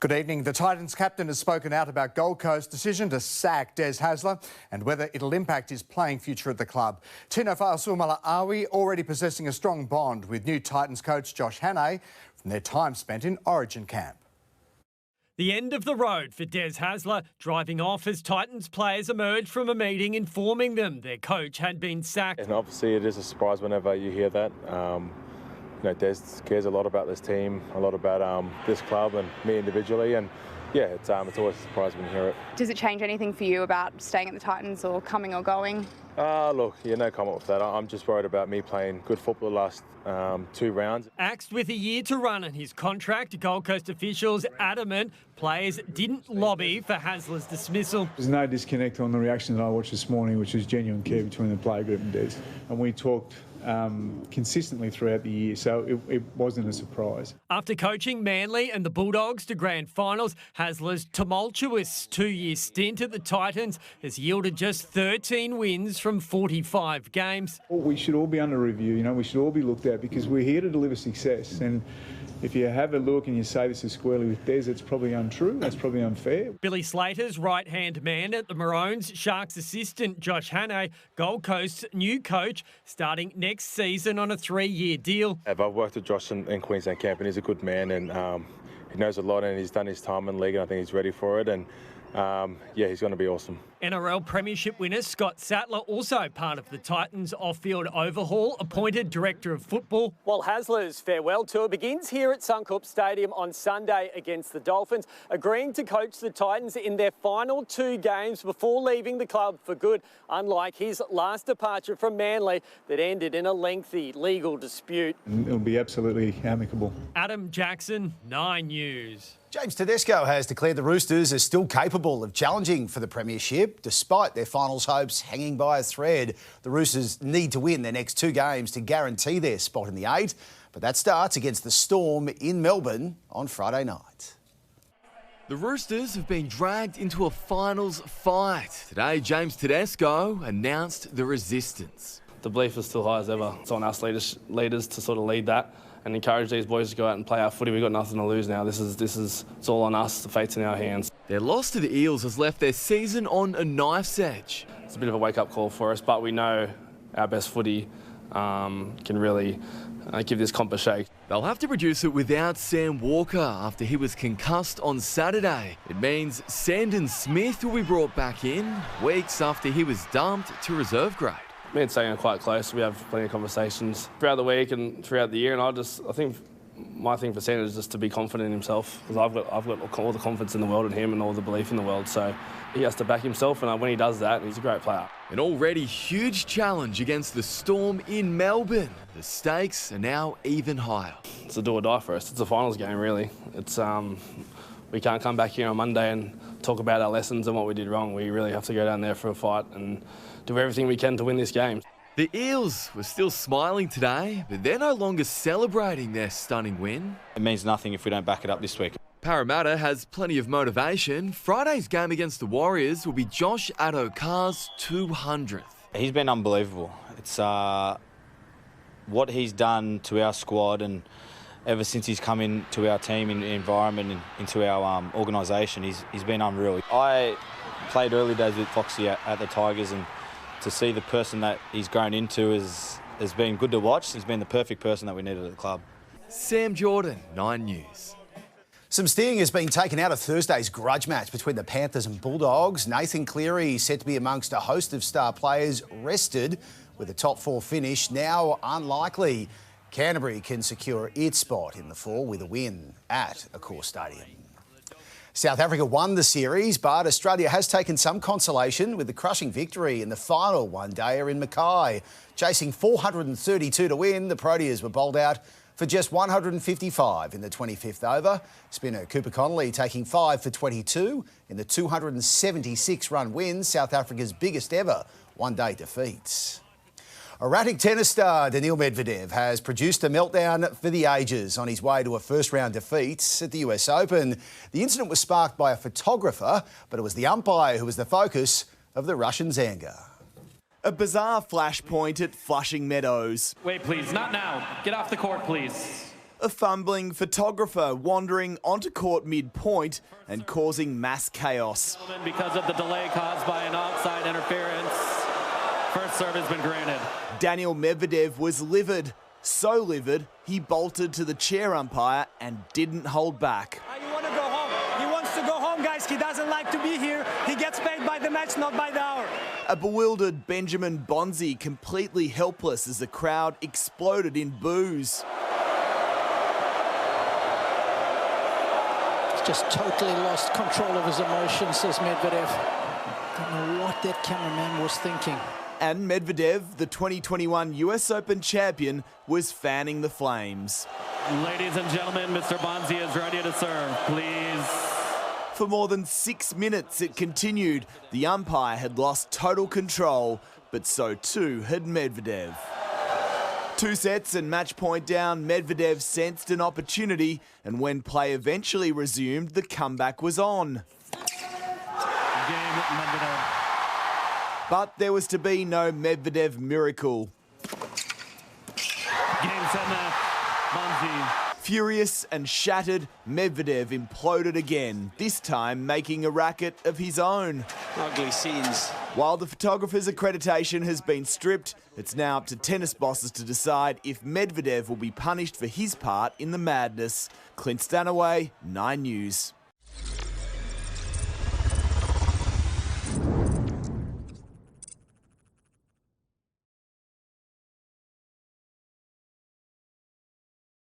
Good evening. The Titans captain has spoken out about Gold Coast's decision to sack Des Hasler and whether it'll impact his playing future at the club. Tino Fa'asuamala-Awi already possessing a strong bond with new Titans coach Josh Hannay from their time spent in Origin camp. The end of the road for Des Hasler, driving off as Titans players emerged from a meeting informing them their coach had been sacked. And obviously it is a surprise whenever you hear that. Des cares a lot about this team, a lot about this club and me individually, and yeah, it's always a surprise when you hear it. Does it change anything for you about staying at the Titans or coming or going? Look, no comment with that. I'm just worried about me playing good football the last 2 rounds. Axed with a year to run on his contract, Gold Coast officials adamant players didn't lobby for Hasler's dismissal. There's no disconnect on the reaction that I watched this morning, which was genuine care between the player group and Des. And we talked consistently throughout the year, so it wasn't a surprise. After coaching Manly and the Bulldogs to grand finals, Hasler's tumultuous 2-year stint at the Titans has yielded just 13 wins from 45 games. We should all be under review, we should all be looked at because we're here to deliver success. And if you have a look and you say this is squarely with Des, it's probably untrue, that's probably unfair. Billy Slater's right-hand man at the Maroons, Sharks assistant Josh Hannay, Gold Coast's new coach, starting next season on a 3-year deal. I've worked with Josh in Queensland camp and he's a good man and he knows a lot and he's done his time in the league and I think he's ready for it and he's going to be awesome. NRL Premiership winner Scott Sattler, also part of the Titans off-field overhaul, appointed Director of Football. While Hasler's farewell tour begins here at Suncorp Stadium on Sunday against the Dolphins, agreeing to coach the Titans in their final 2 games before leaving the club for good, unlike his last departure from Manly that ended in a lengthy legal dispute. It'll be absolutely amicable. Adam Jackson, 9 News. James Tedesco has declared the Roosters are still capable of challenging for the premiership, despite their finals hopes hanging by a thread. The Roosters need to win their next 2 games to guarantee their spot in the 8, but that starts against the Storm in Melbourne on Friday night. The Roosters have been dragged into a finals fight. Today, James Tedesco announced the resistance. The belief is still high as ever. It's on us leaders to sort of lead that and encourage these boys to go out and play our footy. We've got nothing to lose now. It's all on us. The fate's in our hands. Their loss to the Eels has left their season on a knife's edge. It's a bit of a wake-up call for us, but we know our best footy can really give this comp a shake. They'll have to produce it without Sam Walker after he was concussed on Saturday. It means Sandon Smith will be brought back in weeks after he was dumped to reserve grade. Me and Sam are quite close. We have plenty of conversations throughout the week and throughout the year. And I think my thing for Sam is just to be confident in himself because I've got all the confidence in the world in him and all the belief in the world. So he has to back himself, and when he does that, he's a great player. An already huge challenge against the Storm in Melbourne. The stakes are now even higher. It's a do or die for us. It's a finals game, really. It's we can't come back here on Monday and talk about our lessons and what we did wrong. We really have to go down there for a fight and do everything we can to win this game. The Eels were still smiling today, but they're no longer celebrating their stunning win. It means nothing if we don't back it up this week. Parramatta has plenty of motivation. Friday's game against the Warriors will be Josh Addo-Carr's 200th. He's been unbelievable. It's what he's done to our squad, and ever since he's come into our team, in environment, and into our organisation, he's been unreal. I played early days with Foxy at the Tigers, and to see the person that he's grown into has been good to watch. He's been the perfect person that we needed at the club. Sam Jordan, 9 News. Some steam has been taken out of Thursday's grudge match between the Panthers and Bulldogs. Nathan Cleary said to be amongst a host of star players rested, with a top 4 finish now unlikely. Canterbury can secure its spot in the 4 with a win at Accor Stadium. South Africa won the series, but Australia has taken some consolation with the crushing victory in the final one-dayer in Mackay. Chasing 432 to win, the Proteas were bowled out for just 155 in the 25th over. Spinner Cooper Connolly taking 5 for 22 in the 276-run win, South Africa's biggest ever one-day defeat. Erratic tennis star Daniil Medvedev has produced a meltdown for the ages on his way to a first-round defeat at the US Open. The incident was sparked by a photographer, but it was the umpire who was the focus of the Russian's anger. A bizarre flashpoint at Flushing Meadows. Wait, please, not now. Get off the court, please. A fumbling photographer wandering onto court mid-point and causing mass chaos. Because of the delay caused by an offside interference, first serve has been granted. Daniel Medvedev was livid. So livid, he bolted to the chair umpire and didn't hold back. You want to go home. He wants to go home, guys. He doesn't like to be here. He gets paid by the match, not by the hour. A bewildered Benjamin Bonzi completely helpless as the crowd exploded in boos. Just totally lost control of his emotions, says Medvedev. Don't know what that cameraman was thinking. And Medvedev, the 2021 US Open champion, was fanning the flames. Ladies and gentlemen, Mr. Bonzi is ready to serve, please. For more than 6 minutes it continued. The umpire had lost total control, but so too had Medvedev. 2 sets and match point down, Medvedev sensed an opportunity, and when play eventually resumed, the comeback was on. Game Medvedev. But there was to be no Medvedev miracle. Game set match, Bonzi. Furious and shattered, Medvedev imploded again, this time making a racket of his own. Ugly scenes. While the photographer's accreditation has been stripped, it's now up to tennis bosses to decide if Medvedev will be punished for his part in the madness. Clint Stanaway, 9 News.